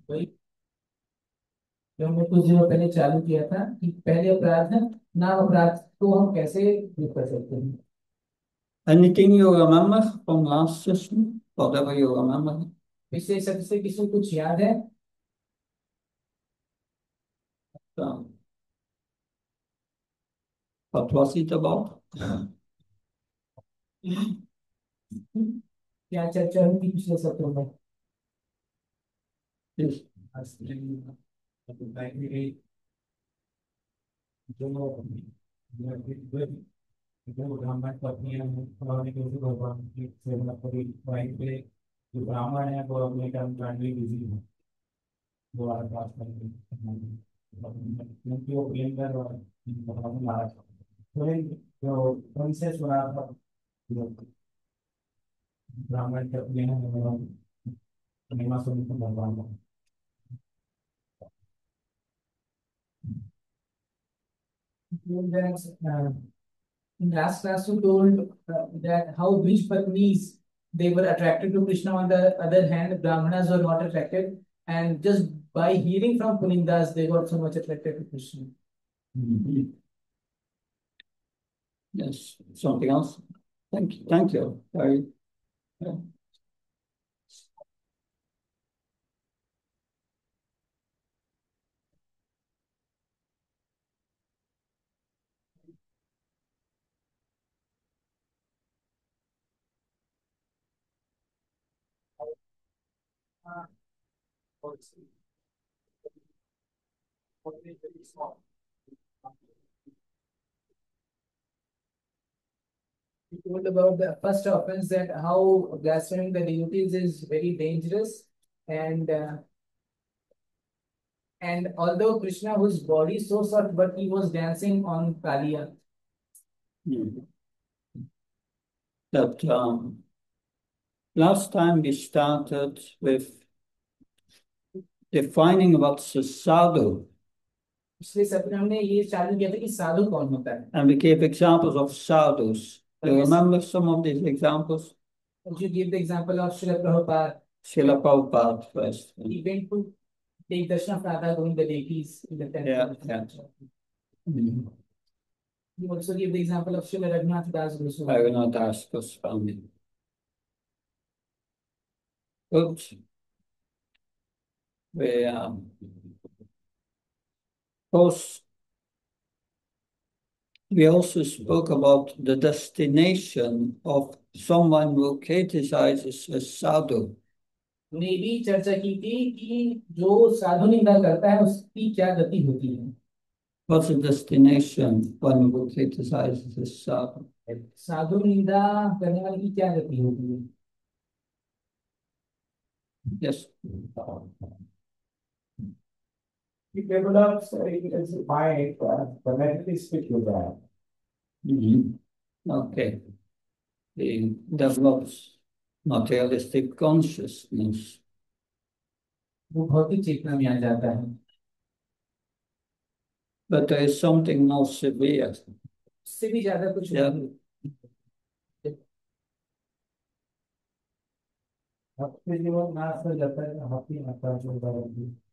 वही जो हमने कुछ दिनों पहले चालू किया था कि पहले अपराध है, नाम अपराध को हम कैसे दूर कर सकते हैं। Anything you remember from last session? Whatever you remember. इससे सबसे किसी को कुछ याद है? So, what was it about? क्या चर्चा हुई थी पिछले सत्रों में? Yes. जो ब्राह्मण पत्नियां हैं उन्होंने कैसे भगवान की सेवा करी वहीं पे जो ब्राह्मण है वो अपने कर्म कांड में बिजी है। वो आस पास क्योंकि वो प्रेम कर और भगवान को नाराज है। तो जो उनसे सुना था जो ब्राह्मण पत्नियां हैं वो महिमा सुनी थी भगवान को। In last class, you told that how rich Patnis they were attracted to Krishna. On the other hand, Brahmanas were not attracted, and just by hearing from Punindas, they got so much attracted to Krishna. Mhm. Yes. Something else? Thank you. Thank you. Very, yeah. You told about the first offense that how blaspheming the deities is very dangerous, and uh, and although Krishna whose body is so soft, but he was dancing on Kaliya. Mm. That last time we started with defining what's a sadhu, पिछले सत्र में हमने ये चालू किया था कि साधु कौन होता है। and we gave examples of sadhus. Do you Yes. remember some of these examples? Would you give the example of Srila Prabhupada? Srila Prabhupada first. He went to take darshan of Radha Govinda deities in the Yeah, temple. yeah. Mm. You also give the example of Srila Raghunath Das Goswami. I will not ask Goswami. Good. We, course, we also spoke about the destination of someone who criticizes a sadhu. हमने भी चर्चा की थी कि जो साधु निंदा करता है उसकी क्या गति होती है। What's the destination when who criticizes a sadhu? साधु निंदा करने वाले की क्या गति होती है? Yes. He develops his mind connected with that. Mhm. Okay. He develops materialistic consciousness. वो भौतिक चेतना में आ जाता है। But there is something more severe. उससे भी ज्यादा कुछ Yeah. नहीं। भक्ति जीवन नाश हो जाता है, भक्ति मात्रा चलता रहती है।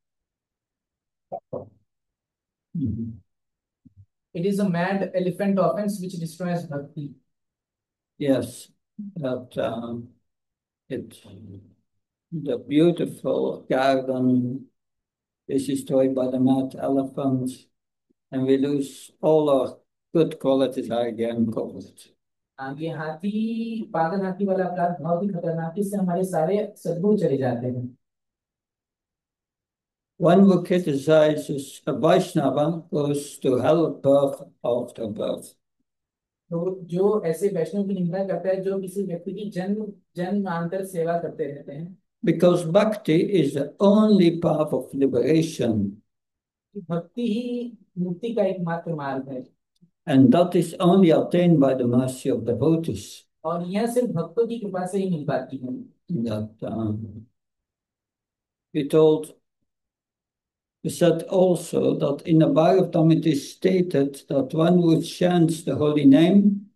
Mhm. It is a mad elephant offense which destroys bhakti. Yes, that it the beautiful garden is destroyed by the mad elephant, and we lose all our good qualities are again covered. आगे हाथी, पागल हाथी वाला अपराध बहुत ही खतरनाक है, इससे हमारे सारे सद्गुण चले जाते हैं। One who criticizes a Vaishnava goes to hell birth after birth. तो जो ऐसे वैष्णव की निंदा करता है जो किसी व्यक्ति की जन्म जन्मांतर सेवा करते रहते हैं। Because bhakti is the only path of liberation, भक्ति ही मुक्ति का एकमात्र मार्ग है and that is only attained by the mercy of devotees. और यह सिर्फ भक्तों की कृपा से ही मिल पाती है। That we told, we said also that in the Bhagavatam it is stated that one who chants the holy name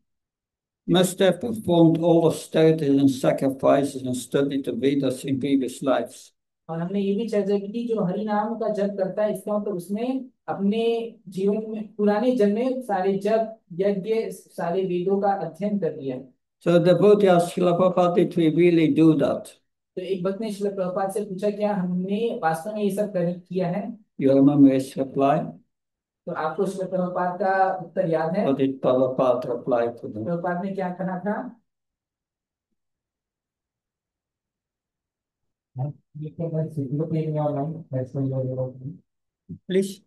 must have performed all austerities and sacrifices and studied the Vedas in previous lives. और हमने ये भी चर्चा की थी, जो हरि नाम का जप करता है इसका मतलब उसने अपने जीवन में पुराने जन्म में सारे जप यज्ञ सारे वेदों का अध्ययन कर लिया है। So the devotee asked Srila Prabhupada, did we really do that? तो एक भक्त ने श्रील प्रभुपाद से पूछा, क्या हमने वास्तव में ये सब किया है? You remember his reply? तो आपको श्रील प्रभुपाद का उत्तर याद है? What did Prabhupada reply to them? Prabhupada ने क्या कहा था? You can write Sukriti in your life. That's why you are able to. Please?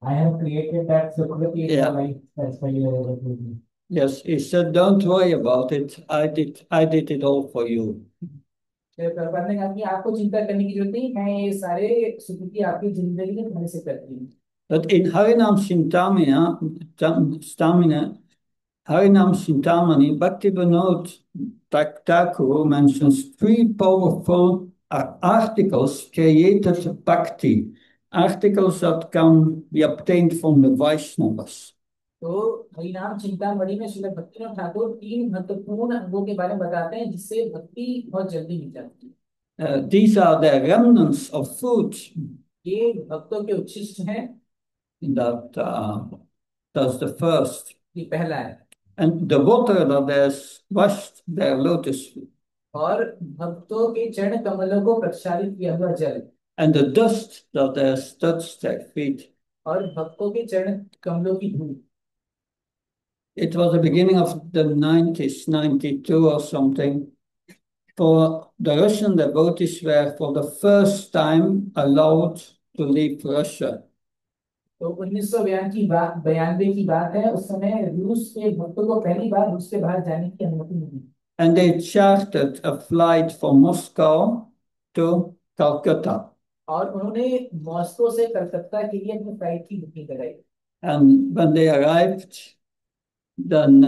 I have created that Sukriti in your Yeah. life. That's why you are able to. Yes, he said, don't worry about it. I did it all for you. फिर प्रभुपाद ने कहा कि आपको चिंता करने की जरूरत नहीं, मैं ये सारे सुकृति आपकी जिंदगी में तुम्हारे से करती हूँ। But in Harinam Sintamani, Bhaktivinoda Thakur mentions three powerful articles created bhakti, articles that can be obtained from the Vaishnavas. तो हरिनाम चिंतामणि में श्रील भक्तिनाथ ठाकुर तीन महत्वपूर्ण अंगों के बारे में बताते हैं जिससे भक्ति बहुत जल्दी मिल जाती है। These are the remnants of food ये भक्तों के उच्छिष्ट हैं। that's the first. ये पहला है। And the water that has washed their lotus feet. और भक्तों के चरण कमलों को प्रक्षालित किया हुआ जल। And the dust that has touched their feet. और भक्तों के चरण कमलों की धूल। It was the beginning of the 90s, 92 or something. For the Russian devotees were for the first time allowed to leave Russia. तो 1992 की बात है, उस समय रूस के भक्तों को पहली बार रूस से बाहर जाने की अनुमति मिली। And they chartered a flight from Moscow to Calcutta. और उन्होंने मॉस्को से कलकत्ता के लिए अपनी फ्लाइट की बुकिंग कराई। And when they arrived, then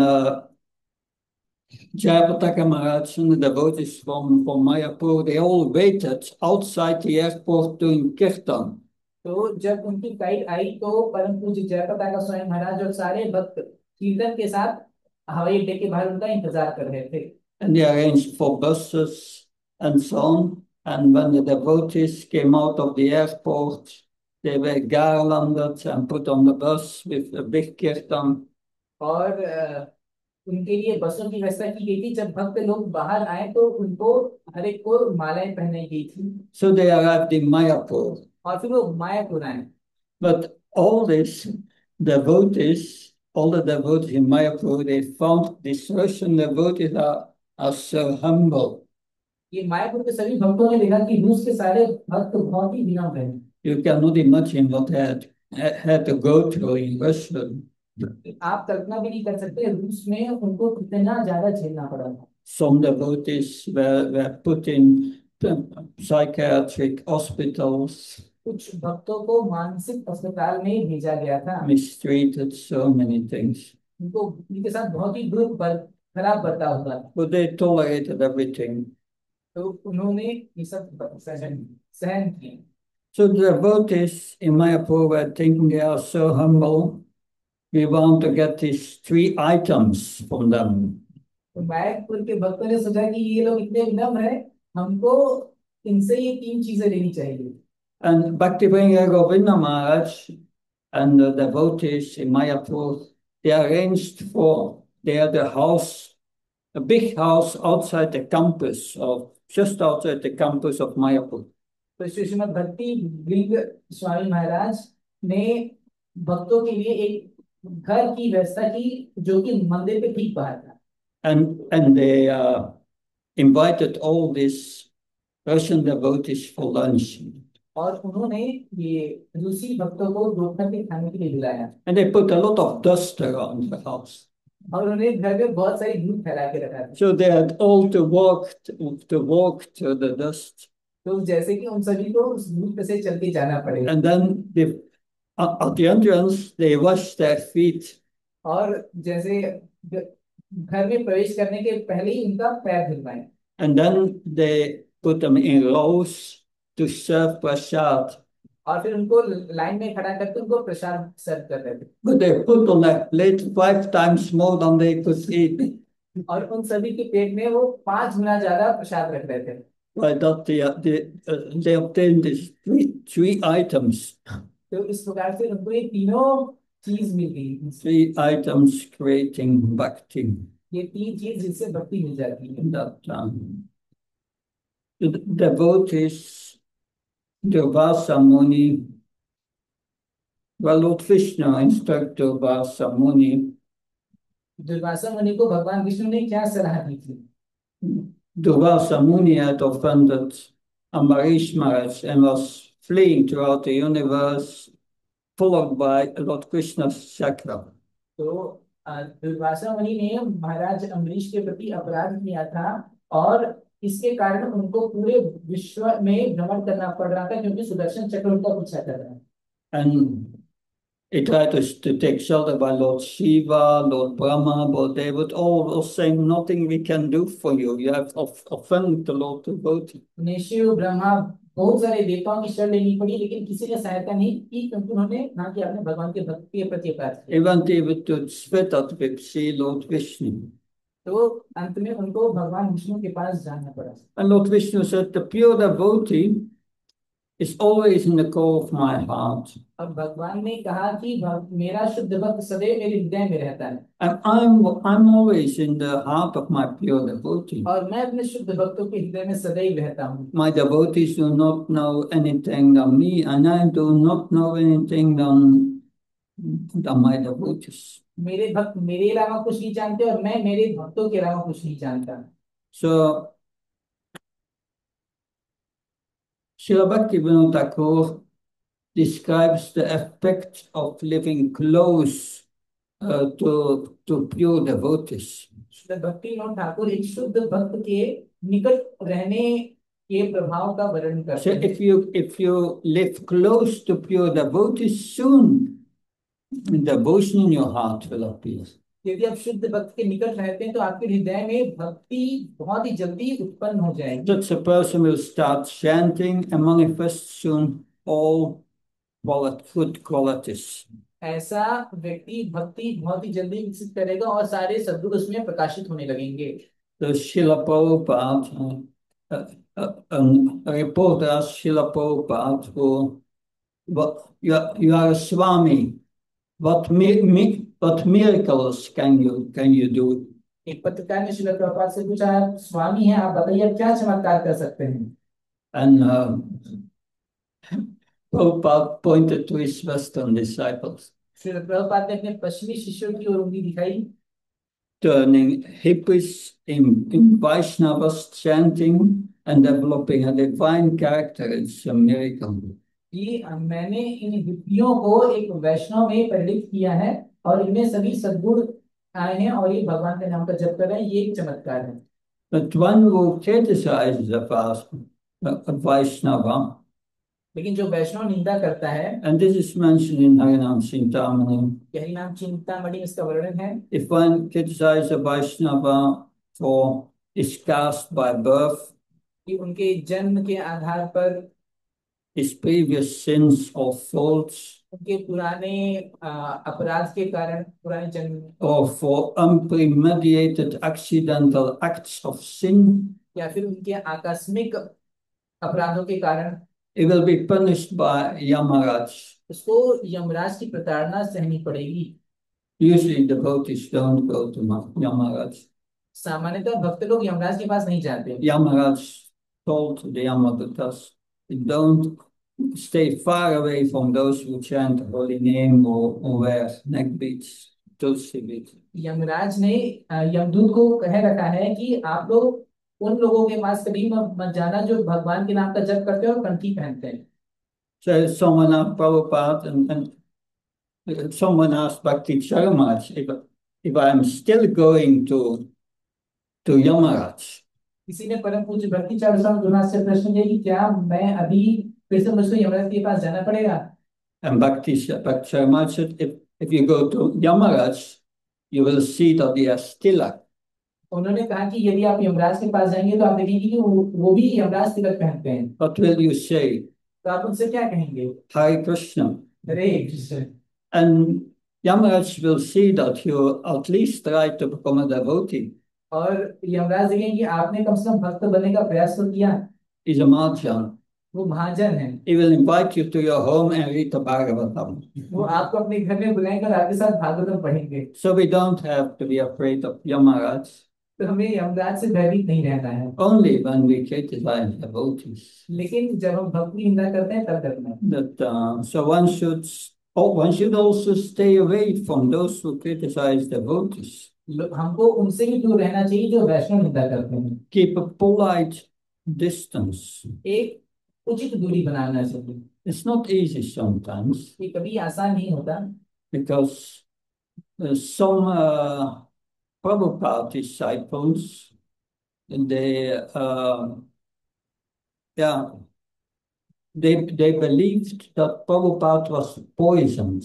Jayapataka Maharaj and the devotees from Mayapur, they all waited outside the airport doing kirtan. तो जब उनकी फ्लाइट आई तो परम पूज्य जयपताका स्वयं महाराज और सारे भक्त कीर्तन के साथ हवाई अड्डे के बाहर उनका इंतजार कर रहे थे। And they arranged for buses and so on. And when the devotees came out of the airport, they were garlanded and put on the bus with a big kirtan. और उनके लिए बसों की व्यवस्था की गई थी। जब भक्त लोग बाहर आए तो उनको हर एक को मालाएं पहनाई गई थी। So they arrived in Mayapur. और फिर वो मायापुर आए। But all the devotees in Mayapur, they found these Russian devotees are so humble. ये मायापुर के सभी भक्तों ने देखा कि रूस के सारे भक्त बहुत ही विनम्र हैं। You cannot imagine what they had to go through in Russia. आप कल्पना भी नहीं कर सकते रूस में उनको कितना ज्यादा झेलना पड़ा। Some devotees were put in psychiatric hospitals. कुछ भक्तों को मानसिक अस्पताल में भेजा गया था। Mistreated, so many things. उनको उनके साथ बहुत ही खराब बर्ताव हुआ। But they tolerated everything. तो उन्होंने ये सब सहन किए। So the devotees in Mayapur were thinking they are so humble. We want to get these three items from them. तो मायापुर के भक्तों ने सोचा कि ये लोग इतने विनम्र हैं, हमको इनसे ये तीन चीजें लेनी चाहिए। And Bhaktivinoda Govinda Maharaj and the devotees in Mayapur, they arranged for the house, a big house outside the campus just outside the campus of Mayapur. तो श्रीमद भक्ति विंग स्वामी महाराज ने भक्तों के लिए एक घर की व्यवस्था की जो कि मंदिर के ठीक बाहर था। And they invited all these Russian devotees for lunch. और उन्होंने ये रूसी भक्तों को दोपहर के खाने के लिए बुलाया। And they put a lot of dust around the house. और उन्होंने घर में बहुत सारी धूल फैला के रखा था। So they had all to walk through the dust. तो जैसे कि उन सभी को उस धूल पे से चलते जाना पड़ेगा। And then at the entrance they washed their feet. और जैसे घर में प्रवेश करने के पहले ही उनका पैर धुलवाएं। And then they put them in rows to serve prasad. और फिर उनको लाइन में खड़ा करके उनको प्रसाद सर्व कर रहे थे। But they put on their plate 5 times more than they could eat. और उन सभी के पेट में वो 5 गुना ज्यादा प्रसाद रख रहे थे। by that they obtained these three items. तो इस प्रकार से उनको ये तीनों चीज मिल गई, Three items creating bhakti. ये तीन चीज जिससे भक्ति मिल जाती है। That the devotees, Durvasa Muni, well, Lord Vishnu instructed Durvasa Muni. Durvasa मुनि को भगवान विष्णु ने क्या सलाह दी थी? Durvasa Muni had offended Ambarish Maharaj and was fleeing throughout the universe, followed by Lord Krishna's chakra. तो दुर्वासा मुनि ने महाराज अम्बरीश के प्रति अपराध किया था और इसके कारण उनको पूरे विश्व में भ्रमण करना पड़ रहा था, क्योंकि सुदर्शन चक्र उनका पीछा कर रहा है। And he tried to take shelter by Lord Shiva, Lord Brahma, Lord David, all was saying, nothing we can do for you. You have offended the Lord devotee. उन्हें शिव ब्रह्मा बहुत सारे देवताओं की शरण लेनी पड़ी, लेकिन किसी ने सहायता नहीं की, क्योंकि उन्होंने ना कि अपने भगवान के भक्ति के प्रति अपराध किया। He went even to Svetattvip, see Lord Vishnu. तो अंत में उनको भगवान विष्णु के पास जाना पड़ा। And Lord Vishnu said, the pure devotee is always in the core of my heart. अब भगवान ने कहा कि मेरा शुद्ध भक्त सदैव मेरे हृदय में रहता है। And I'm always in the heart of my pure devotee. और मैं अपने शुद्ध भक्तों के हृदय में सदैव रहता हूँ। My devotees do not know anything than me, and I do not know anything than my devotees. मेरे भक्त मेरे अलावा कुछ नहीं जानते और मैं मेरे भक्तों के अलावा कुछ नहीं जानता। So, Srila Bhaktivinoda Thakur describes the effect of living close to pure devotees. भक्ति विनोद ठाकुर एक शुद्ध भक्त के निकट रहने के प्रभाव का वर्णन करते So, हैं। if you live close to pure devotees, soon devotion in your heart will appear. यदि आप शुद्ध भक्त के निकट रहते हैं तो आपके हृदय में भक्ति बहुत ही जल्दी उत्पन्न हो जाएगी। Such a person will start chanting and manifest soon all good qualities. ऐसा व्यक्ति भक्ति बहुत ही जल्दी विकसित करेगा और सारे सद्गुण उसमें प्रकाशित होने लगेंगे। So Srila Prabhupada, a reporter asked Srila Prabhupada, you are a Swami. What miracles can you do? एक पत्रकार ने श्रील प्रभुपाद से पूछा, आप स्वामी हैं, आप बताइए आप क्या चमत्कार कर सकते हैं? And Prabhupada pointed to his Western disciples, Srila Prabhupada ने अपने पश्चिमी शिष्यों की ओर उंगली दिखाई, turning hippies in Vaishnavas, chanting and developing a divine character. It's a miracle. कि मैंने इन हिप्पियों को एक वैष्णव में परिणित किया है और इनमें सभी सद्गुण आए हैं और ये भगवान के नाम का जप कर रहे हैं, ये एक चमत्कार है। But one who criticizes a Vaishnava, लेकिन जो वैष्णव निंदा करता है, and this is mentioned in Harinam Chintamani, यही नाम चिंतामणि इसका वर्णन है। if one criticizes a Vaishnava for his caste by birth, कि उनके जन्म के आधार पर, his previous sins or faults, उनके पुराने अपराध के कारण, पुराने जन्म, or for unpremeditated accidental acts of sin, या फिर उनके आकस्मिक अपराधों के कारण, he will be punished by Yamaraj. उसको यमराज की प्रताड़ना सहनी पड़ेगी। Usually devotees don't go to Yamaraj. सामान्यतः भक्त लोग यमराज के पास नहीं जाते। Yamaraj told the Yamadutas, don't stay far away from those who chant holy name or wear neck beads, tulsi beads. Yamraj ने यमदूत को कह रखा है कि आप लोग उन लोगों के पास कभी मत जाना जो भगवान के नाम का जप करते हैं और कंठी पहनते हैं। So someone asked Prabhupada and someone asked Bhakti Charamaj if I am still going to Yamaraj. किसी ने परम पूज्य भक्ति चारुसाम से प्रश्न किया कि क्या मैं अभी फिर से मुझको यमराज के पास जाना पड़ेगा? And Bhakti Charamaj said, if you go to Yamaraj, you will see that he has tilak. उन्होंने कहा कि यदि आप यमराज के पास जाएंगे तो आप देखेंगे कि वो भी यमराज तिलक पहनते हैं। What will you say? तो आप उनसे क्या कहेंगे? Hare Krishna. Hare Krishna. And Yamaraj will see that you at least try to become a devotee. और यमराज देखेंगे कि आपने कम से कम भक्त बनने का प्रयास तो किया। is a Mahajana. वो महाजन है। He will invite you to your home and read the Bhagavatam. वो आपको अपने घर में बुलाएंगे और आपके साथ भागवतम पढ़ेंगे। So we don't have to be afraid of Yamaraj. तो हमें यमराज से भयभीत नहीं रहना है। Only when we criticize devotees. लेकिन जब हम भक्ति निंदा करते हैं तब करना है। That so one should also stay away from those who criticize devotees. हमको उनसे भी दूर रहना चाहिए जो वैष्णव निंदा करते हैं। Keep a polite distance. एक उचित दूरी बनाना चाहिए। It's not easy sometimes. ये कभी आसान नहीं होता। Because some Prabhupada disciples, they yeah, they believed that Prabhupada was poisoned.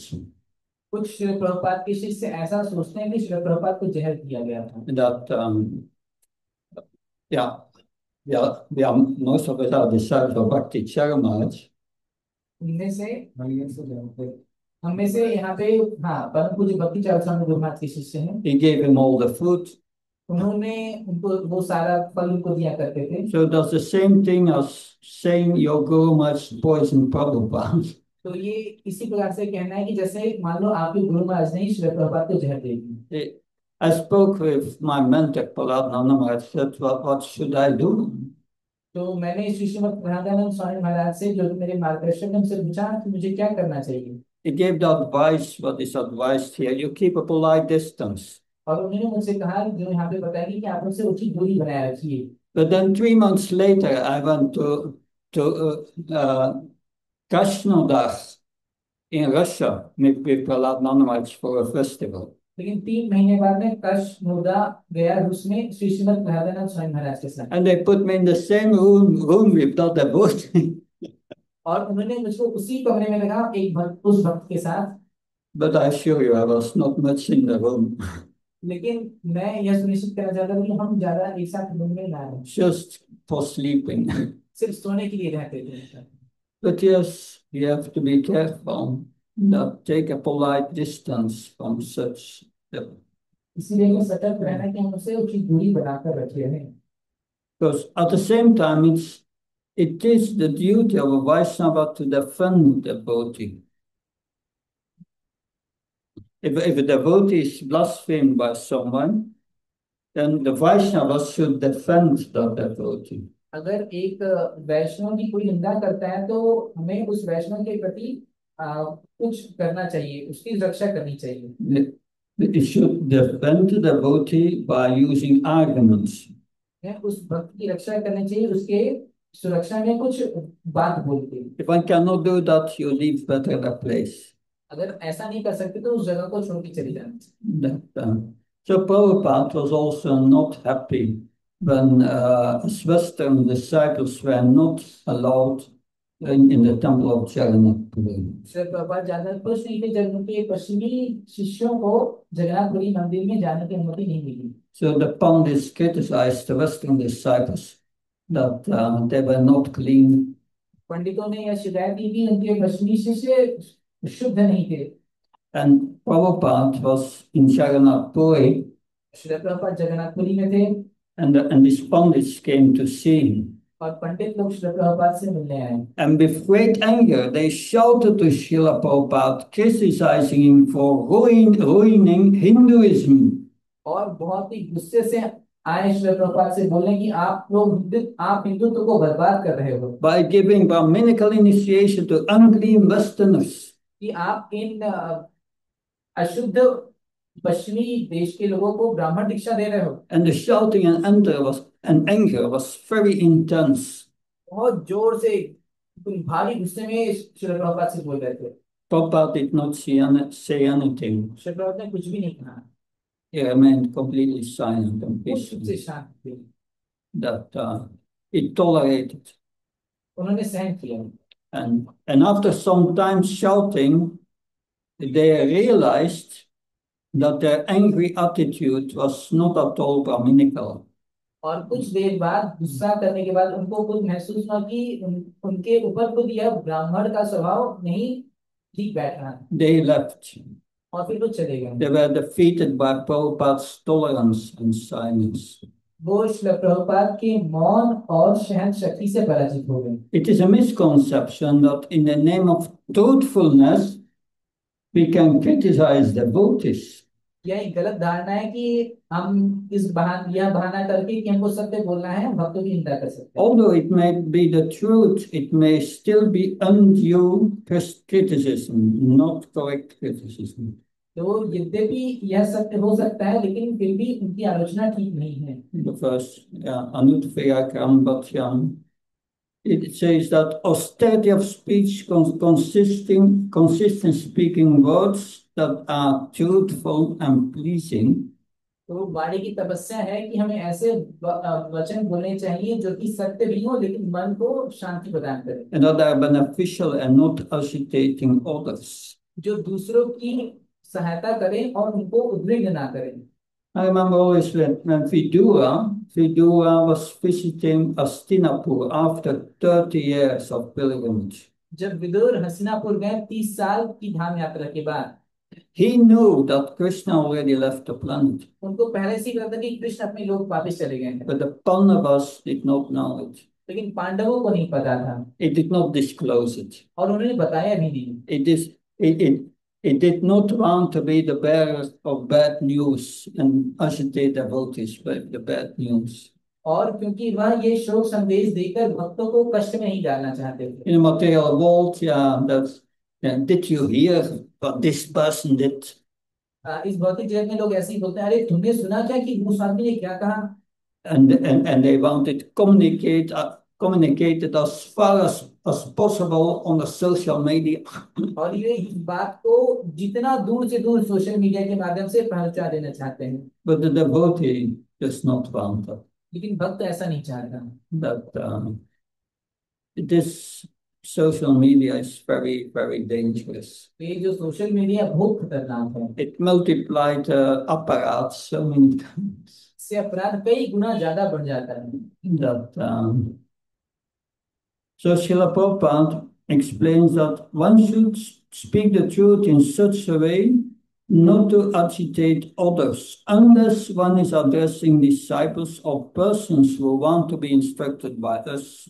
कुछ श्रील प्रभुपाद के शिष्य ऐसा सोचते हैं कि श्रील प्रभुपाद को जहर दिया गया था। That yeah, most of us are disciples of Bhakti Charamaj. उनमें से हम में से यहाँ पे हाँ परम पूज्य भक्ति चार स्वामी गुरुनाथ के शिष्य हैं। He gave him all the food. उन्होंने उनको वो सारा फल उनको दिया करते थे। So that's the same thing as saying your Guru must poison Prabhupada. तो ये इसी प्रकार से कहना है कि जैसे मान लो आपके गुरु महाराज ने श्री प्रभुपाद को जहर दे दी। I spoke with my mentor Prahlad. I said, what should I do? तो मैंने श्री श्रीमद प्रहलादानंद स्वामी महाराज से जो मेरे मार्गदर्शक ने उनसे पूछा कि मुझे क्या करना चाहिए। He gave the advice, what is advised here, you keep a polite distance. और उन्होंने मुझसे कहा जो यहाँ पे बताया कि आप उनसे उचित दूरी बनाए रखिए। But then 3 months later, I went to Krasnodar in Russia with Prahlad for a festival. लेकिन 3 महीने बाद में कृष्णोदा गया रूस में श्री श्रीमद प्रहलादानंद स्वामी महाराज के साथ। And they put me in the same room with that devotee. और उन्होंने मुझको उसी कमरे में लगा एक भक्त उस भक्त के साथ। But I assure you, I was not much in the room. लेकिन मैं यह सुनिश्चित करना चाहता हूँ कि हम ज्यादा एक साथ रूम में ना रहें। Just for sleeping. सिर्फ सोने के लिए रहते थे। But yes, you have to be careful. Not take a polite distance from such. इसीलिए हमें सतर्क रहना कि हम उससे उचित दूरी बनाकर रखे हैं। Because at the same time, it is the duty of a Vaishnava to defend the devotee. If a devotee is blasphemed by someone, then the Vaishnava should defend the devotee. अगर एक वैष्णव की कोई निंदा करता है तो हमें उस वैष्णव के प्रति कुछ करना चाहिए, उसकी रक्षा करनी चाहिए। It should defend the devotee by using arguments. उस भक्त की रक्षा करनी चाहिए उसके सुरक्षा में कुछ बात बोल के। If one cannot do that, you leave better the place. अगर ऐसा नहीं कर सकते तो उस जगह को छोड़ के चले जाना चाहिए। So Prabhupada was also not happy when his Western disciples were not allowed in the temple of Jagannath-puri. Shri Prabhupada ज्यादा खुश नहीं थे जब उनके पश्चिमी शिष्यों को जगन्नाथपुरी मंदिर में जाने की अनुमति नहीं मिली। So the Pandits criticized the Western disciples that they were not clean. पंडितों ने यह शिकायत की कि उनके पश्चिमी शिष्य शुद्ध नहीं थे। And Prabhupada was in Jagannath-puri. Shri Prabhupada Jagannathpuri में थे। And these Pandits came to see him. और पंडित लोग श्री प्रभुपाद से मिलने आए। And with great anger, they shouted to Srila Prabhupada, criticizing him for ruining Hinduism. और बहुत ही गुस्से से आए श्री प्रभुपाद से बोलने कि आप हिंदुत्व को बर्बाद कर रहे हो। By giving Brahmacari initiation to unclean Westerners. कि आप इन अशुद्ध पश्चिमी देश के लोगों को ब्राह्मण दीक्षा दे रहे हो। And the shouting and anger was very intense. बहुत जोर से भारी गुस्से में श्री प्रभुपाद से बोल रहे थे। Prabhupada did not say anything. Shri Prabhupada ने कुछ भी नहीं कहा। He remained completely silent and peaceful. से शांत थे। That he tolerated. उन्होंने सहन किया। And after some time shouting, they realized that their angry attitude was not at all Brahminical. और कुछ देर बाद गुस्सा करने के बाद उनको कुछ महसूस हुआ कि उनके ऊपर खुद यह ब्राह्मण का स्वभाव नहीं ठीक बैठ रहा। They left. और फिर वो चले गए। They were defeated by Prabhupada's tolerance and silence. वो श्रील प्रभुपाद के मौन और सहन शक्ति से पराजित हो गए। It is a misconception that in the name of truthfulness we can criticize devotees. यह एक गलत धारणा है कि हम यह बहाना करके कि हमको सत्य बोलना है, हम भक्तों की निंदा कर सकते हैं। Although it may be the truth, it may still be undue criticism, not correct criticism. तो यद्यपि यह सत्य हो सकता है, लेकिन फिर भी उनकी आलोचना ठीक नहीं है। The verse, Anutvayagram Bhatsyam, it says that austerity of speech consists in speaking words that are truthful and pleasing. तो वाणी की तपस्या है कि हमें ऐसे वचन बोलने चाहिए जो कि सत्य भी हो लेकिन मन को शांति प्रदान करें, And that are beneficial and not agitating others. जो दूसरों की सहायता करें और उनको उद्विग्न ना करें। I remember always when Vidura was visiting Hastinapur after 30 years of pilgrimage. जब विदुर हस्तिनापुर गए 30 साल की धाम यात्रा के बाद, He knew that Krishna already left the planet, उनको पहले से ही पता था कि कृष्ण अपने लोग वापस चले गए हैं, but the Pandavas did not know it. लेकिन पांडवों को नहीं पता था He did not disclose it. और उन्होंने बताया भी नहीं। It did not want to be the bearer of bad news and agitate devotees with the bad news. और क्योंकि वह ये शोक संदेश देकर भक्तों को कष्ट में ही डालना चाहते थे। In the material world, did you hear what this person did? इस भौतिक जगत में लोग ऐसे ही बोलते हैं, अरे तुमने सुना क्या कि उस आदमी ने क्या कहा? And they wanted communicated as far as possible on the social media. और ये इस बात को जितना दूर से दूर सोशल मीडिया के माध्यम से पहुंचा देना चाहते हैं। But the devotee does not want that. लेकिन भक्त ऐसा नहीं चाहता। That this social media is very, very dangerous. ये जो सोशल मीडिया बहुत खतरनाक है। It multiplied apparatus so many times. इससे अपराध कई गुना ज्यादा बढ़ जाता है। So Srila Prabhupada explains that one should speak the truth in such a way not to agitate others, unless one is addressing disciples or persons who want to be instructed by us.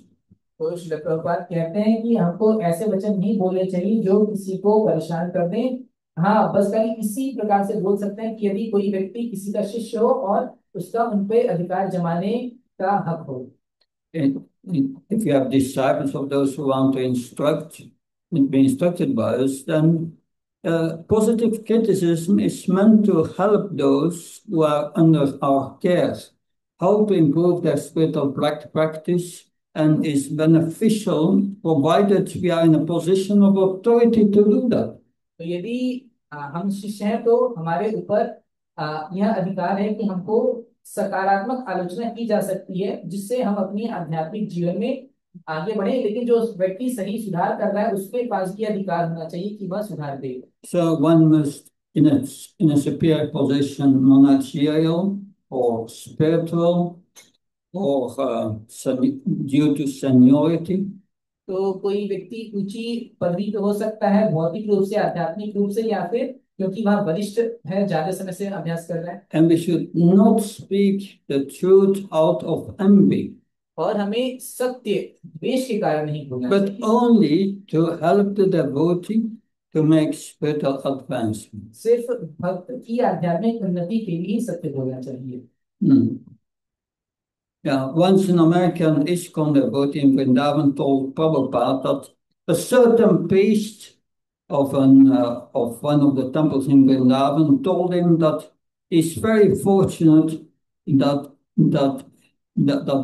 तो श्रील प्रभुपाद कहते हैं कि हमको ऐसे वचन नहीं बोलने चाहिए जो किसी को परेशान कर दें। हाँ, बस खाली इसी प्रकार से बोल सकते हैं कि यदि कोई व्यक्ति किसी का शिष्य हो और उसका उन पे अधिकार जमाने का हक हो। If you have disciples of those who want to be instructed by us, then positive criticism is meant to help those who are under our care, how to improve their spiritual practice, and is beneficial provided we are in a position of authority to do that. तो यदि हम शिष्य हैं तो हमारे ऊपर यह अधिकार है कि हमको सकारात्मक आलोचना की जा सकती है जिससे हम अपनी आध्यात्मिक जीवन में आगे बढ़े, लेकिन जो व्यक्ति सही सुधार कर रहा है उसके पास भी अधिकार होना चाहिए कि वह सुधार दे। So one must in a superior position, managerial or spiritual or due to seniority. तो कोई व्यक्ति ऊंची पदवी पे हो सकता है भौतिक रूप से, आध्यात्मिक रूप से, या फिर क्योंकि वह वरिष्ठ है, ज्यादा समय से अभ्यास कर रहा है। And we should not speak the truth out of envy, और हमें सत्य द्वेष के कारण नहीं बोलना but चाहिए, only to help the devotee to make spiritual advancement. सिर्फ भक्त की आध्यात्मिक उन्नति के लिए सत्य बोलना चाहिए। Yeah, once an American ISKCON devotee in Vrindavan told Prabhupada that a certain priest of one of the temples in Vrindavan told him that he's very fortunate that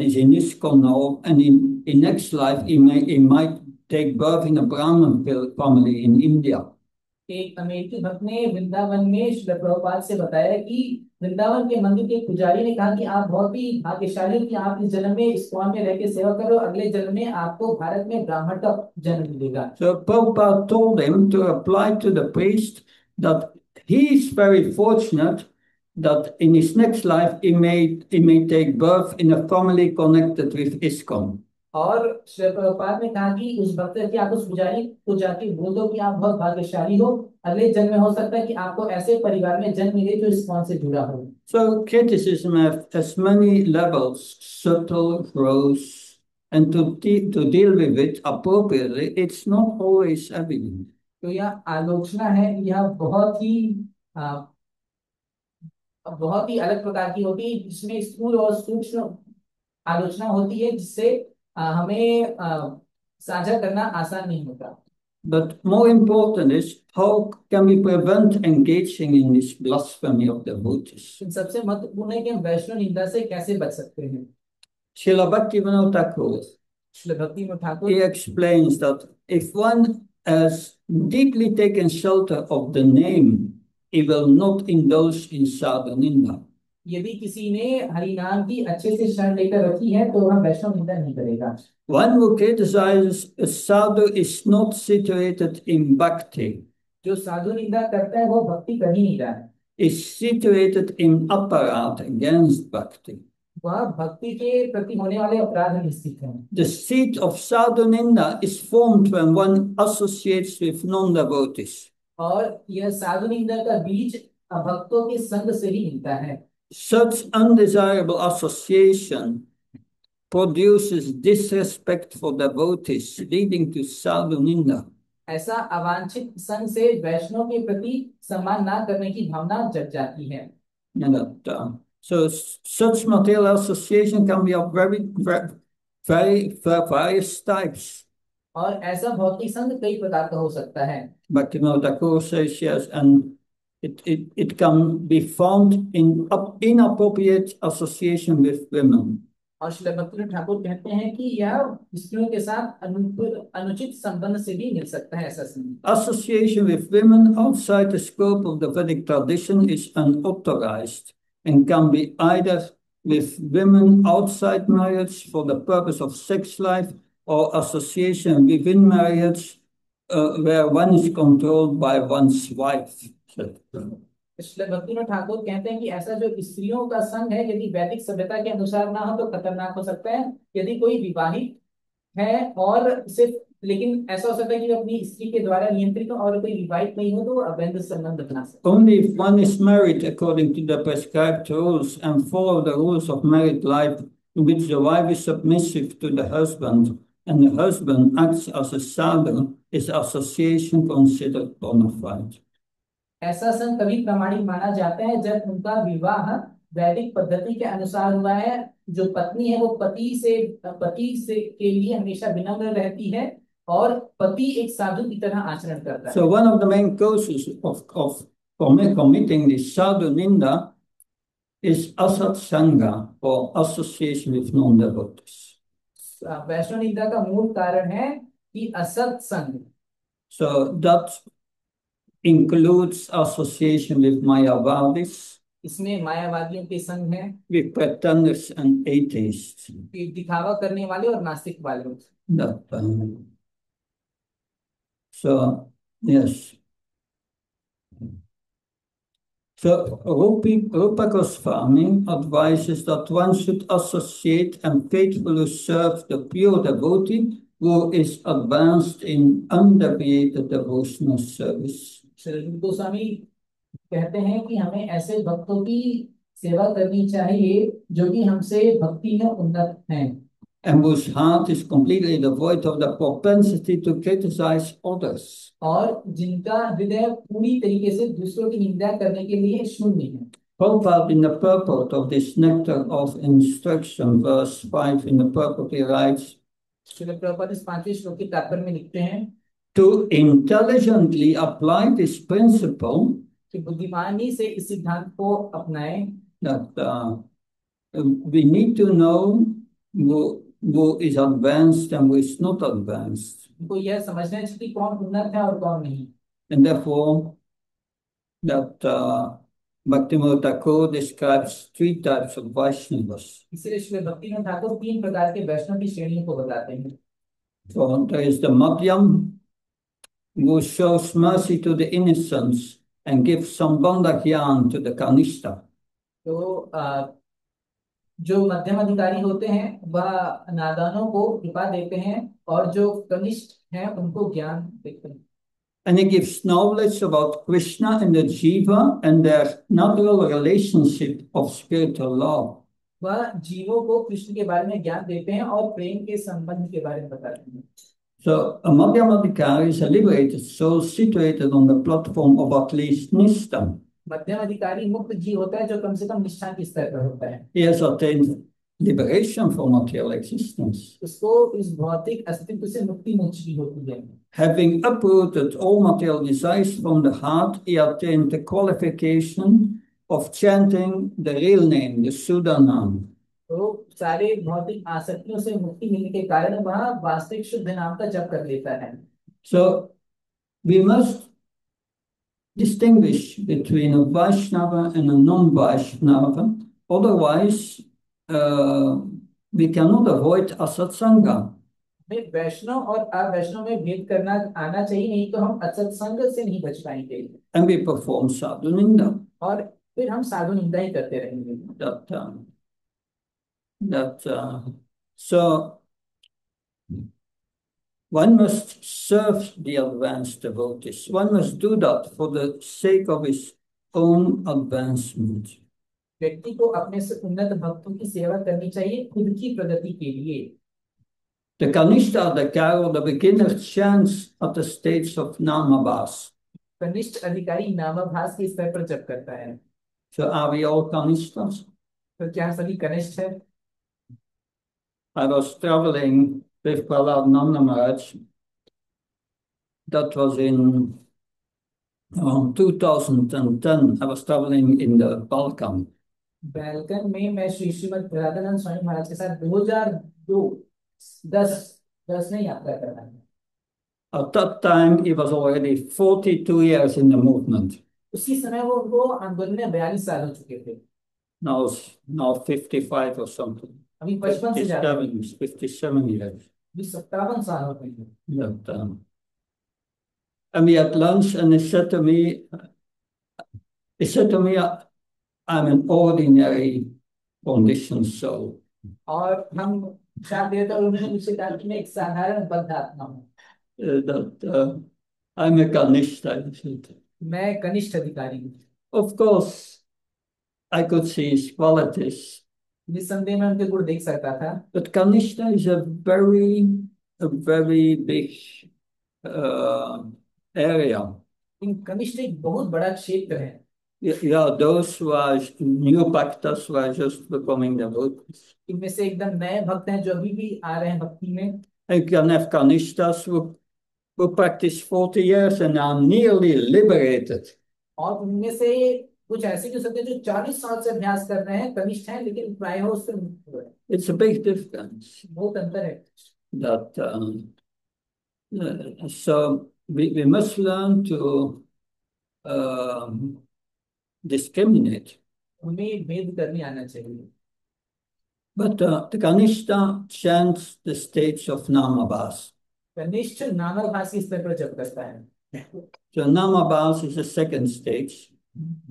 is in ISKCON now, and in next life he might take birth in a Brahmin family in India. एक अमेरिकी भक्त ने वृंदावन में श्रील प्रभुपाद से बताया कि वृंदावन के मंदिर के पुजारी ने कहा कि आप बहुत ही भाग्यशाली हो कि आप इस जन्म में इस्कॉन में रहकर सेवा करो, अगले जन्म में आपको भारत में ब्राह्मण का जन्म मिलेगा। So Prabhupada told him to apply to the priest that he is very fortunate that in his next life he may take birth in a family connected with ISKCON. और श्री प्रभुपाद ने कहा कि उस भक्त की आप उस पुजारी को जाके बोल दो कि आप बहुत भाग्यशाली हो, अगले जन्म में हो सकता है कि आपको ऐसे परिवार में जन्म मिले जो इस कौन से जुड़ा हो। So criticism has many levels, subtle, gross, and to deal with it appropriately, it's not always evident. तो यह आलोचना है, यह बहुत ही अलग प्रकार की होती है, जिसमें स्थूल और सूक्ष्म आलोचना होती है, जिससे हमें साझा करना आसान नहीं होता। But more important is how can we prevent engaging in this blasphemy of devotees? सबसे महत्वपूर्ण है कि हम वैष्णव निंदा से कैसे बच सकते हैं। Srila Bhaktivinoda Thakur, श्री भक्ति में Thakur he explains that if one has deeply taken shelter of the name, he will not indulge in sadhu-ninda. यदि किसी ने हरि नाम की अच्छे से शरण लेकर रखी है तो वह वैष्णव निंदा नहीं करेगा। One who criticizes a sadhu is not situated in bhakti, जो साधु निंदा करता है वो भक्ति कर ही नहीं रहा है, is situated in aparat against bhakti. वह भक्ति के प्रति होने वाले अपराध में स्थित है। The seed of sadhu-ninda is formed when one associates with non-devotees. और यह साधु निंदा का बीज भक्तों के संग से ही मिलता है। Such undesirable association produces disrespect for devotees, leading to sadhu-ninda. ऐसा अवांछित संग से वैष्णव के प्रति सम्मान ना करने की भावना जग जाती है। And so such material association can be of various types. और ऐसा भौतिक संग कई प्रकार का हो सकता है। But Thakur says yes, and it can be found in inappropriate association with women. और श्री भक्ति ठाकुर कहते हैं कि यह स्त्रियों के साथ अनुचित संबंध से भी मिल सकता है ऐसा संबंध। Association with women outside the scope of the Vedic tradition is unauthorized and can be either with women outside marriage for the purpose of sex life or association within marriage where one is controlled by one's wife. Shri भक्ति ठाकुर कहते हैं कि ऐसा जो स्त्रियों का संग है यदि वैदिक सभ्यता के अनुसार ना हो तो खतरनाक हो सकता है। यदि कोई विवाहित है और सिर्फ, लेकिन ऐसा हो सकता है कि वो अपनी स्त्री के द्वारा नियंत्रित हो, और कोई विवाहित नहीं हो तो वो अवैध संबंध बना सकता है। Only if one is married according to the prescribed rules and follow the rules of married life, in which the wife is submissive to the husband and the husband acts as a sadhu, is association considered bona fide. ऐसा संघ तभी प्रामाणिक माना जाता है जब उनका विवाह वैदिक पद्धति के अनुसार हुआ है। जो पत्नी है वो पति से के लिए हमेशा विनम्र रहती है और पति एक साधु की तरह आचरण करता है। So one of the main causes of committing this sadhu-ninda is asat sangha or association with non-devotees. वैष्णव निंदा का मूल कारण है कि असत संग। So that includes association with mayavadis, इसमें मायावादियों के संग है, with pretenders and atheists. दिखावा करने वाले और नास्तिक वाले। So yes. So Rupa Goswami advises that one should associate and faithfully serve the pure devotee who is advanced in undeviated devotional service. Shri Goswami कहते हैं कि हमें ऐसे भक्तों की सेवा करनी चाहिए जो कि हमसे भक्ति में उन्नत हैं, and whose heart is completely devoid of the propensity to criticize others. और जिनका हृदय पूरी तरीके से दूसरों की निंदा करने के लिए शून्य है। Prabhupada, in the purport of this nectar of instruction, verse 5 in the purport, he writes, Srila Prabhupada इस 5वें श्लोक के तात्पर्य में लिखते हैं, to intelligently apply this principle, कि बुद्धिमानी से इस सिद्धांत को अपनाएं, that we need to know who is advanced and who is not advanced. उनको यह समझना चाहिए कि कौन उन्नत है और कौन नहीं। And therefore, that Bhaktivinoda Thakur describes 3 types of Vaishnavas. इसलिए श्री भक्तिनाथ ठाकुर 3 प्रकार के वैष्णव की श्रेणियों को बताते हैं। So there is the Madhyam, who shows mercy to the innocents and gives Sambandha Gyan to the Kanishta. तो जो मध्यम अधिकारी होते हैं वह नादानों को कृपा देते हैं, और जो कनिष्ठ हैं उनको ज्ञान देते हैं। And he gives knowledge about Krishna and the Jiva and their natural relationship of spiritual love. वह जीवों को कृष्ण के बारे में ज्ञान देते हैं और प्रेम के संबंध के बारे में बताते हैं। So a Madhyamadikari is a liberated soul situated on the platform of at least Nishta. मध्यम अधिकारी मुक्त जीव होता है जो कम से कम निष्ठा के स्तर पर होता है। He has attained liberation from material existence. उसको इस भौतिक अस्तित्व से मुक्ति मिल चुकी होती है। Having uprooted all material desires from the heart, he attained the qualification of chanting the real name, the Sadhu-ninda. तो सारे भौतिक आसक्तियों से मुक्ति मिलने के कारण वह वास्तविक शुद्ध नाम का जप कर लेता है। So we must distinguish between a Vaishnava and a non-Vaishnava. Otherwise, we cannot avoid asatsanga. हमें वैष्णव और अवैष्णव में भेद करना आना चाहिए, नहीं तो हम असत्संग से नहीं बच पाएंगे। And we perform Sadhu-ninda. और फिर हम साधु निंदा ही करते रहेंगे। So one must serve the advanced devotees. One must do that for the sake of his own advancement. व्यक्ति को अपने से उन्नत भक्तों की सेवा करनी चाहिए खुद की प्रगति के लिए। The Kanishta Adhikari, or the beginner, chants at the stage of Namabhas. कनिष्ठ अधिकारी नामाभास के स्तर पर जप करता है। So are we all Kanishtas? तो क्या सभी कनिष्ठ है? I was traveling with Prahlad Nanda Maharaj. That was in 2010. I was traveling in the Balkan. बैल्कन में मैं श्री श्रीमद राधानंद स्वामी महाराज के साथ 2002 10 में यात्रा कर रहा था। At that time, he was already 42 years in the movement. उसी समय वो आंदोलन में 42 साल हो चुके थे। Now 55 or something. अभी 55 से ज्यादा 57 years. अभी 57 साल हो गए हैं। Yeah, and we had lunch, and he said to me, I'm an ordinary conditioned soul. और हम शायद देर तक उन्होंने मुझसे कहा कि मैं एक साधारण बद्ध आत्मा हूँ। That I'm a Kanishta. मैं कनिष्ठ अधिकारी हूँ। Of course, I could see his qualities. निस्संदेह मैं उनके गुण देख सकता था। But Kanishta is a very big area. कनिष्ठ एक बहुत बड़ा क्षेत्र है। Yeah, those who are new bhaktas who are just becoming devotees. इनमें से एकदम नए भक्त हैं जो अभी भी आ रहे हैं भक्ति में। You can have Kanishtas who practice 40 years and are nearly liberated. और उनमें से कुछ ऐसे जो सकते हैं जो 40 साल से अभ्यास कर रहे हैं, कनिष्ठ हैं लेकिन प्रायः उससे मुक्त हुए। It's a big difference. बहुत अंतर है। So we must learn to discriminate. हमें भेद करने आना चाहिए। But the Kanishta chants the stage of Namabhas. कनिष्ठ नामाभास के स्तर पर जप करता है। So Namabhas is the second stage.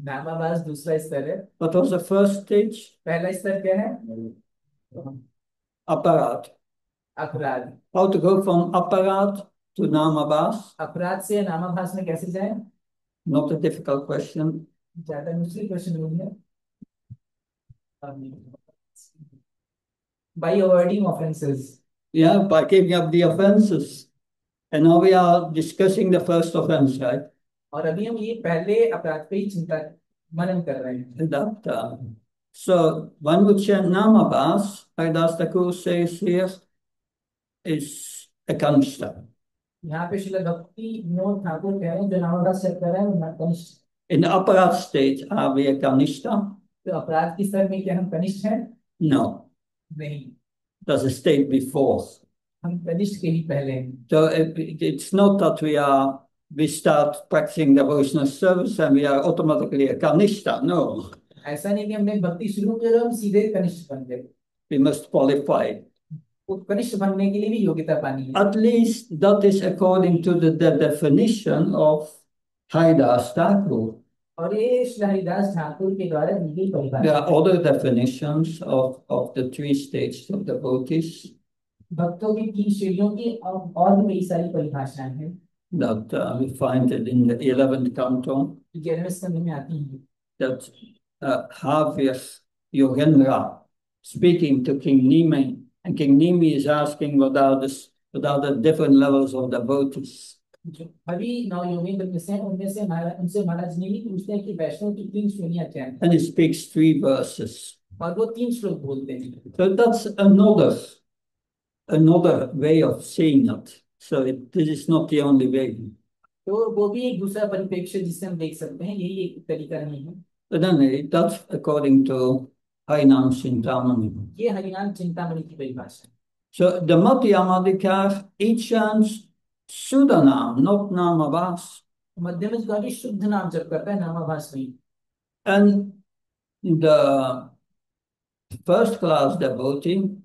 नामाभास दूसरा स्तर है। What was the first stage? पहला स्तर क्या है? Aparat. अपराध। How to go from Aparat to Namabhas? अपराध से नामाभास में कैसे जाए? Not a difficult question. ज्यादा मुश्किल क्वेश्चन नहीं है। By avoiding offenses. Yeah, by giving up the offenses. And now we are discussing the first offense, right? और अभी हम ये पहले अपराध पे ही चिंता मनन कर रहे हैं। That, so one would chant Namabhas, like Das Thakur says here, is a Kanishta. यहाँ पे श्रील भक्ति विनोद ठाकुर कह रहे हैं जो नामाभास जप कर रहे हैं कनिष्ठ। In the Aparat stage, are we a Kanishta? तो अपराध की स्तर में क्या हम कनिष्ठ हैं? No. नहीं। There's a state before. हम कनिष्ठ के ही पहले हैं। So it's not that we start practicing devotional service and we are automatically a Kanishta. No. ऐसा नहीं कि हमने भक्ति शुरू की और हम सीधे कनिष्ठ बन गए। We must qualify. वो कनिष्ठ बनने के लिए भी योग्यता पानी है। At least that is according to the definition of Haridas Thakur. और ये श्री हरिदास ठाकुर के द्वारा दी गई There परिभाषा are other definitions of the three stages of devotees भक्तों की 3 श्रेणियों की और भी कई सारी परिभाषाएं हैं that we find it in the 11th canto. 11वें स्कंद में आती हैं That Javier Yogendra speaking to King Nimi, and King Nimi is asking what are the different levels of devotees. जो अभी 9 योगेंद्र में से हैं, उनमें से उनसे महाराज ने भी पूछते हैं कि वैष्णव की 3 श्रेणियां क्या हैं And he speaks 3 verses. और वो 3 श्लोक बोलते हैं So that's another way of seeing it. So this is not the only way. तो वो भी एक दूसरा परिप्रेक्ष्य जिससे हम देख सकते हैं यही एक तरीका नहीं है But anyway, that's according to Harinam Chintamani. ये हरिनाम चिंतामणि की परिभाषा है So the Madhyamadikar, each chants Sudanam, not Namavas. मध्यम का भी शुद्ध नाम जप करता है नामाभास नहीं And the first class devotee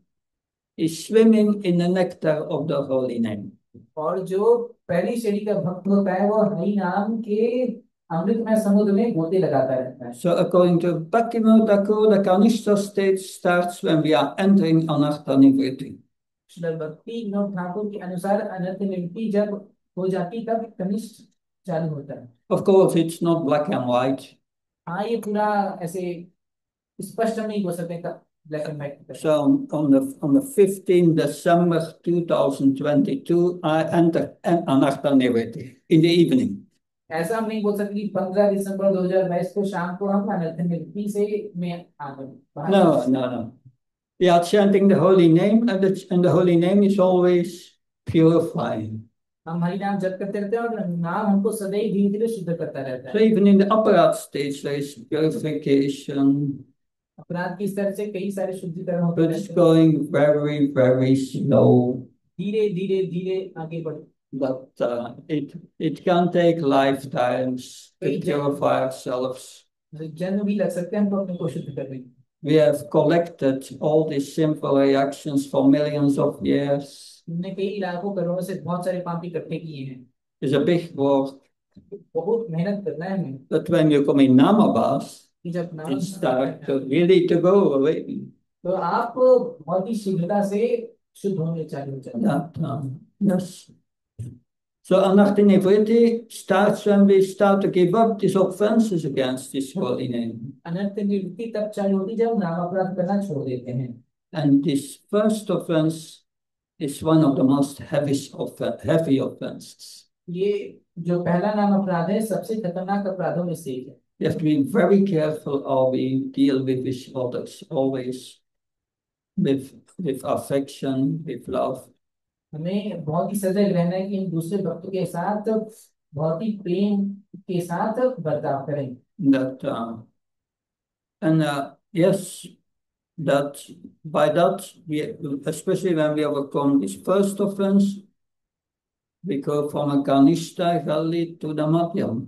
is swimming in the nectar of the holy name. और जो पहली श्रेणी का भक्त होता है वो हरि नाम के अमृतमय समुद्र में गोते लगाता रहता है So according to Bhaktivinoda Thakur, the Kanishta stage starts when we are entering Anartha Nivritti. Srila भक्ति विनोद ठाकुर के अनुसार अनर्थ निवृत्ति जब हो जाती तब कनिष्ठ चालू होता है Of course, it's not black and white. हाँ ये पूरा ऐसे स्पष्ट हम नहीं हो सकते black and white So on the 15th December 2022, I entered Anartha Nivritti in the evening. ऐसा हम नहीं बोल सकते कि 15 दिसंबर 2022 को शाम को हम अनर्थ निवृत्ति से में आ गए No. We are chanting the holy name, and the holy name is always purifying. हम हरि नाम जप करते रहते हैं और नाम हमको सदैव धीरे धीरे शुद्ध करता रहता So है even in the upper stage, there is purification, अपराध की स्तर से कई सारे शुद्धिकरण होते but it's रहते हैं going very, very slow. धीरे धीरे धीरे आगे बढ़ो But it can take lifetimes to purify ourselves. जन्म भी लग सकते हैं हमको अपने को शुद्ध करने में We have collected all these sinful reactions for millions of years. हमने कई लाखों करोड़ों से बहुत सारे पाप इकट्ठे किए हैं It's a big work. बहुत मेहनत करना है हमें But when you come in Namabas, कि जब नाम it starts really to go away. तो आप बहुत ही शीघ्रता से शुद्ध होने चालू हो जाते हैं Yes. So Anartha Nivritti starts when we start to give up these offenses against His holy name. अनर्थ निवृत्ति तब चालू होती है जब नाम अपराध करना छोड़ देते हैं And this first offense is one of the most heavy offenses. ये जो पहला नाम अपराध है सबसे खतरनाक अपराधों में से एक है We have to be very careful how we deal with these others, always with affection, with love. हमें बहुत ही सजग रहना है कि हम दूसरे भक्तों के साथ बहुत ही प्रेम के साथ बर्ताव करें That and yes, that by that we, especially when we overcome this first offense, we go from a Kanishta Gali to the Madhyam.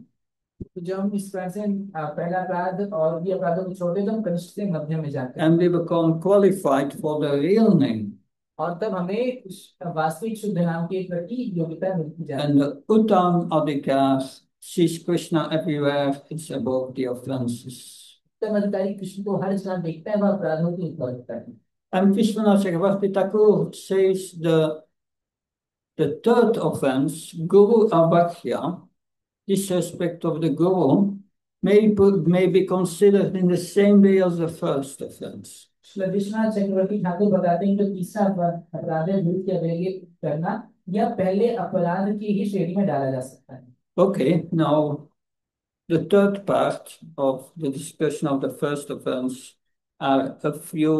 तो जब हम इस प्रकार से पहला अपराध और भी अपराधों को छोड़ते हैं तो हम कनिष्ठ से मध्यम में जाते हैं And we become qualified for the real name. और तब हमें वास्तविक शुद्ध नाम के प्रति योग्यता मिलती जाती है And the Uttam Adhikar sees Krishna everywhere, it's above the offenses. उत्तम अधिकारी कृष्ण को हर स्थान देखता है वह अपराधों को ऊपर रखता है And Vishwanath Chakravarti Thakur says the third offense, Guru Abhakya, disrespect of the Guru, may be considered in the same way as the first offense. Vishwanath चक्रवर्ती ठाकुर बताते हैं कि तीसरा अपराध है झूठ की अवहेलना करना या पहले अपराध की ही श्रेणी में डाला जा सकता है Okay, now the third part of the discussion of the first offense are a few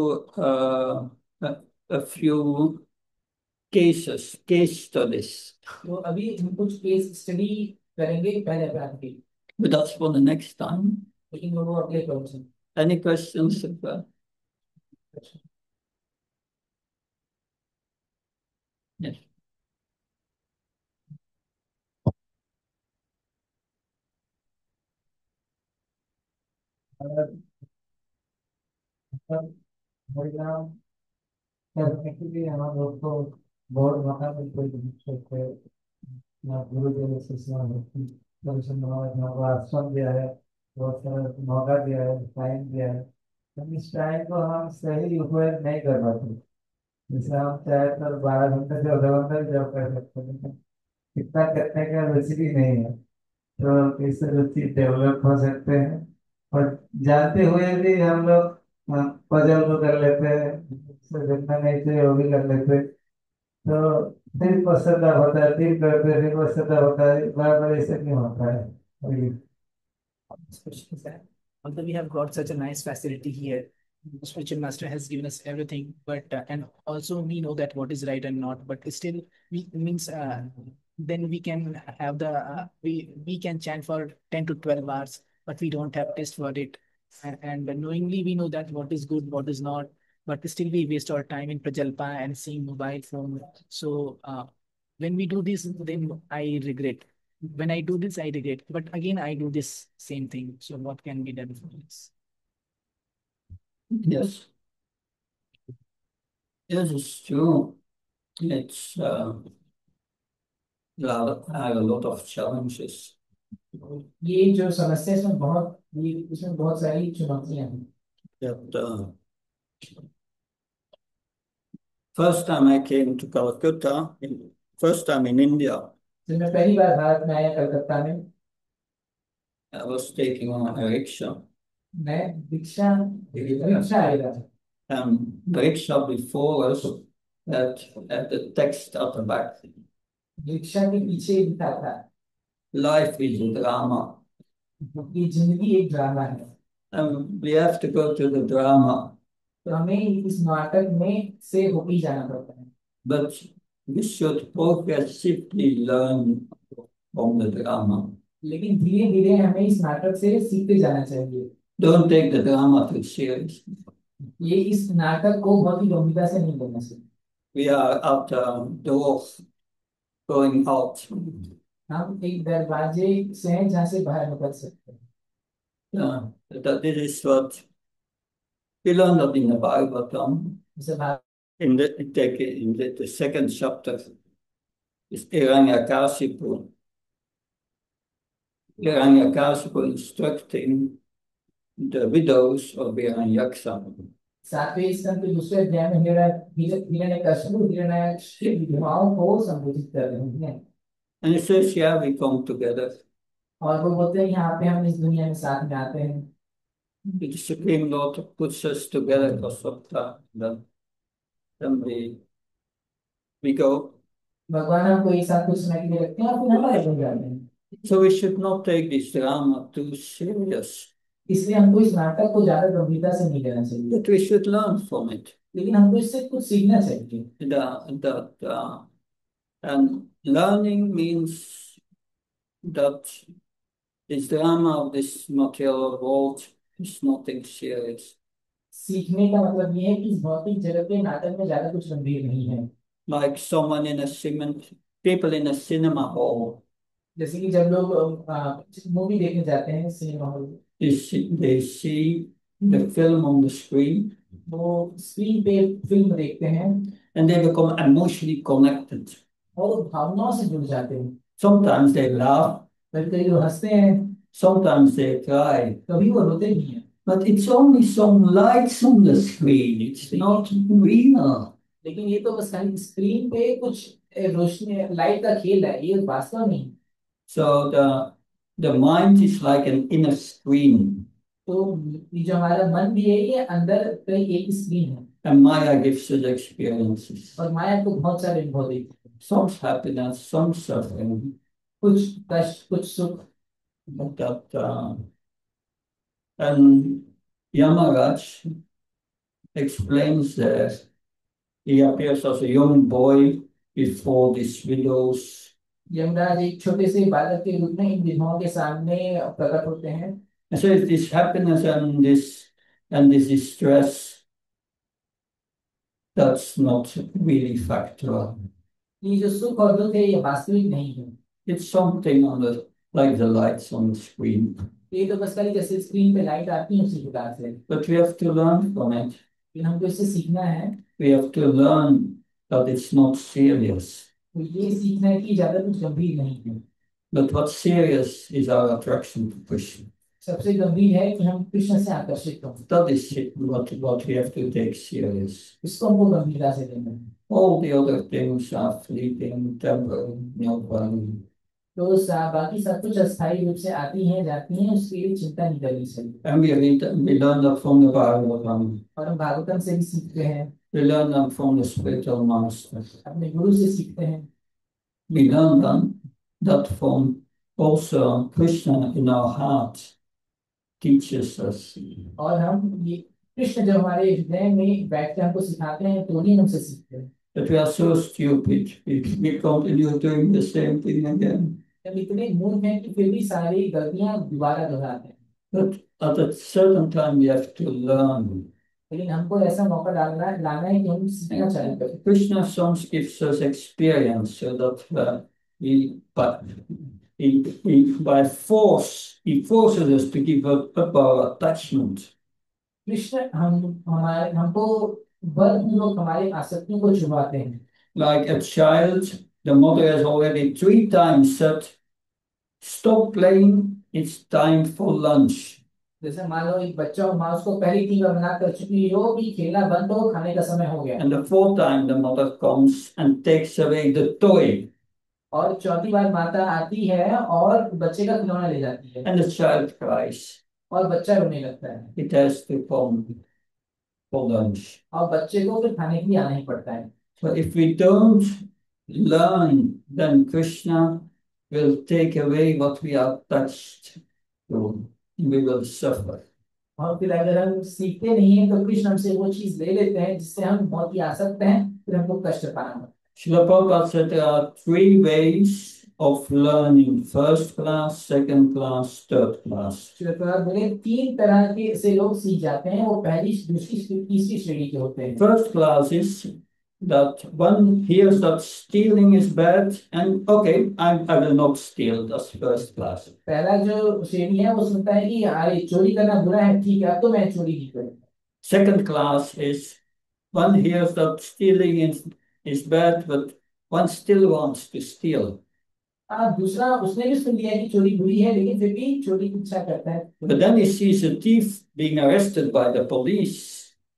case studies. तो अभी हम कुछ केस स्टडी करेंगे पहले अपराध की But that's for the next time. लेकिन वो अगले क्वेश्चन Any questions? Yes. हरिनाम करने के लिए हम लोग को बहुत मात्रा में कोई सकते ना गुरु के शिष्य ना भक्ति दर्शन ना आश्रम दिया है बहुत सारा मौका दिया है, टाइम दिया है। हम इस टाइम को हम सही उपयोग नहीं कर पाते। जैसे हम चाहे तो 12 घंटे 14 घंटे भी जॉब कर सकते हैं, लेकिन इतना करने का रुचि भी नहीं है। तो इससे रुचि डेवलप हो सकते हैं। और जानते हुए भी हम लोग पजल को कर लेते हैं, उससे जितना नहीं चाहिए वो भी कर लेते हैं। तो फिर पश्चाताप होता है, फिर करते हैं, फिर पश्चाताप होता है, बार बार ऐसे क्यों होता है? अभी Especially that. Although we have got such a nice facility here, the spiritual master has given us everything, but and also we know that what is right and not, but still we means then we can have the we can chant for 10 to 12 hours, but we don't have taste for it, and knowingly we know that what is good, what is not, but still we waste our time in prajalpa and seeing mobile phone. So when we do this, then I regret. When I do this, I regret. But again, I do this same thing. So what can be done for this? Yes, yes, it's true. It's there are a lot of challenges. ये जो समस्या है, इसमें बहुत ये इसमें बहुत सारी चुनौतियां हैं। That first time I came to Calcutta, first time in India, जब मैं पहली बार भारत में आया कलकत्ता में, I was taking on a rickshaw. मैं रिक्शा रिक्शा आएगा। And the rickshaw before us had the text at the back. Rickshaw के पीछे लिखा था Life is a drama. कि जिंदगी एक ड्रामा है। And we have to go to the drama. तो हमें इस नाटक में से होके ही जाना पड़ता है। But we should progressively learn from the drama. लेकिन धीरे धीरे हमें इस नाटक से सीखते जाना चाहिए। Don't take the drama too seriously. ये इस नाटक को बहुत ही गंभीरता से नहीं लेना चाहिए। We are at the door going out. हम एक दरवाजे से हैं जहाँ से बाहर निकल सकते हैं। That this is what we learned that in the Bhagavatam. जैसे बात In the second chapter is Hiranyakashipu. Hiranyakashipu instructing the widows of Hiranyaksa. सातवें स्कंद के दूसरे अध्याय में हिरण्यकश्यप हिरण्याक्ष की विधवाओं को संबोधित कर रहे हैं। And he says, yeah, we come together. और वो बोलते हैं यहाँ पे हम इस दुनिया में साथ में आते हैं। The Supreme Lord puts us together for some time. Then we go. भगवान हमको एक साथ कुछ समय के लिए रखते हैं और फिर हम अलग हो जाते हैं। So we should not take this drama too serious. इसलिए हमको इस नाटक को ज्यादा गंभीरता से नहीं लेना चाहिए, But we should learn from it. लेकिन हमको इससे कुछ सीखना चाहिए। And learning means that this drama of this material world is nothing serious. सीखने का मतलब ये है कि इस भौतिक जगत के नाटक में ज्यादा कुछ गंभीर नहीं है। Like someone in a people in a cinema hall. जैसे कि जब लोग मूवी देखने जाते हैं सिनेमा हॉल में, They see the film on the screen वो स्क्रीन पे फिल्म देखते हैं and they become emotionally connected. और भावनाओं से जुड़ जाते हैं। Sometimes they laugh, कभी कभी वो हंसते हैं, sometimes they cry. कभी वो रोते भी हैं। But it's only some lights on the screen. It's not real. लेकिन ये तो बस खाली स्क्रीन पे कुछ रोशनी लाइट का खेल है, ये वास्तव नहीं। So the mind is like an inner screen. तो ये जो हमारा मन भी है, ये अंदर कई एक स्क्रीन है। And Maya gives us experiences. और माया को बहुत सारे अनुभव देती है, Some happiness, some suffering. कुछ कष्ट कुछ सुख। And Yamaraj explains that he appears as a young boy before these widows. Yamraj एक छोटे से बालक के रूप में इन विधवाओं के सामने प्रकट होते हैं। And so it's this happiness and this distress that's not really factual. ये जो सुख और दुख है ये वास्तविक नहीं है। It's something like the lights on the screen. ये तो बस खाली जैसे स्क्रीन पे लाइट आती है उसी प्रकार से। But we have to learn from it. लेकिन हमको इससे सीखना है। We have to learn that it's not serious. तो ये सीखना है कि ज्यादा कुछ गंभीर नहीं है। But what's serious is our attraction to Krishna. सबसे गंभीर है कि हम कृष्ण से आकर्षित हों। That is what we have to take serious. इसको हमको गंभीरता से लेना है। All the other things are fleeting, temporary, no value. तो बाकी सब कुछ अस्थायी रूप से आती हैं जाती हैं, उसके लिए चिंता नहीं करनी चाहिए। And we learn that from the Bhagavatam. और हम भागवतम से भी सीखते हैं, We learn that from the spiritual masters. अपने गुरु से सीखते हैं। We learn that from also Krishna in our heart teaches us. और हम ये कृष्ण जब हमारे हृदय में बैठ के हमको सिखाते हैं तो ही हमसे सीखते हैं। But we are so stupid, we continue doing the same thing again. हम इतने मूर्ख हैं कि फिर भी सारी गलतियां दोबारा दोहराते हैं। But at a certain time we have to learn. लेकिन हमको ऐसा मौका लाना है कि हम सीखना चालू करें। Krishna songs gives us experience so that by force, he forces us to give up our attachment. Krishna हमको बलपूर्वक हमारी आसक्तियों को छुपाते हैं। Like a child, the mother has already 3 times said, "Stop playing, it's time for lunch." जैसे मान लो एक बच्चा और माँ उसको पहली 3 बार मना कर चुकी हो कि खेलना बंद हो, खाने का समय हो गया। And the 4th time, the mother comes and takes away the toy. और चौथी बार माता आती है और बच्चे का खिलौना ले जाती है। And the child cries. और बच्चा रोने लगता है। It has to come for lunch. और बच्चे को फिर खाने के लिए आना ही पड़ता है। So if we don't learn, then Krishna will take away what we are attached to. We will suffer. और फिर अगर हम सीखते नहीं हैं तो कृष्ण हमसे वो चीज ले लेते हैं जिससे हम बहुत ही आसक्त हैं, फिर हमको कष्ट पाना पड़ता है। Srila Prabhupada said there are 3 ways of learning: first class, second class, third class. बोले 3 तरह के से लोग सीख जाते हैं, वो पहली, दूसरी, तीसरी श्रेणी के होते हैं। First class is that one hears that stealing is bad and okay, I will not steal. That's first class. पहला जो श्रेणी है वो सुनता है कि अरे चोरी करना बुरा है, ठीक है अब तो मैं चोरी नहीं करूंगा। Second class is one hears that stealing is bad, but one still wants to steal. दूसरा उसने भी सुन लिया कि चोरी बुरी है लेकिन फिर भी चोरी की इच्छा करता है। But then he sees a thief being arrested by the police.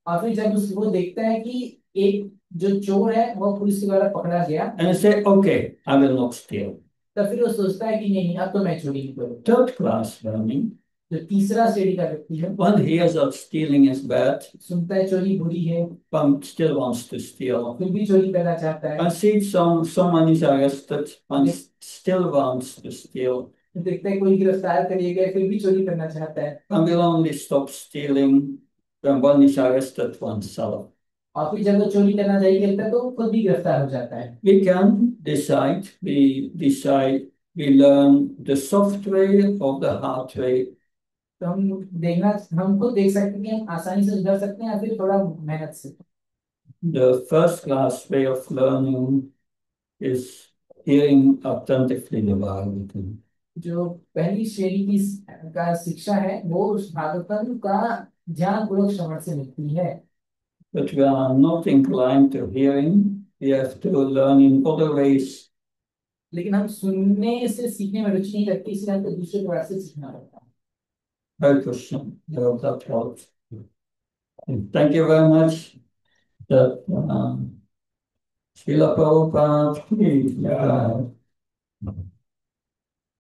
और फिर जब वो देखता है कि एक जो चोर है वो पुलिस के द्वारा पकड़ा गया, And he say, okay, I will not steal. तो फिर वो सोचता है कि नहीं अब तो मैं चोरी नहीं करूंगा। Third class learning. जो तीसरा श्रेणी का व्यक्ति है, One hears that stealing is bad, सुनता है चोरी बुरी है, but still wants to steal. फिर भी चोरी करना चाहता है। One sees someone is arrested, one still wants to steal. देखता है कोई गिरफ्तार करिए गए, फिर भी चोरी करना चाहता है। One will only stop stealing when one is arrested oneself. और फिर जब वो चोरी करना जारी करता है तो वो खुद भी गिरफ्तार हो जाता है। We can decide, we learn the soft way or the hard way. तो हम खुद देख सकते हैं कि हम आसानी से सुधर सकते हैं या फिर थोड़ा मेहनत से। The first class way of learning is hearing attentively the Bhagavatam. जो पहली श्रेणी की का शिक्षा है वो उस भागवतम का ध्यानपूर्वक श्रवण से मिलती है। But we are not inclined to hearing. We have to learn in other ways. लेकिन हम सुनने से सीखने में रुचि नहीं रखते, इसलिए हमको दूसरे प्रकार से सीखना पड़ता है। Hare Krishna. I hope that helps. And thank you very much. That Srila Prabhupada.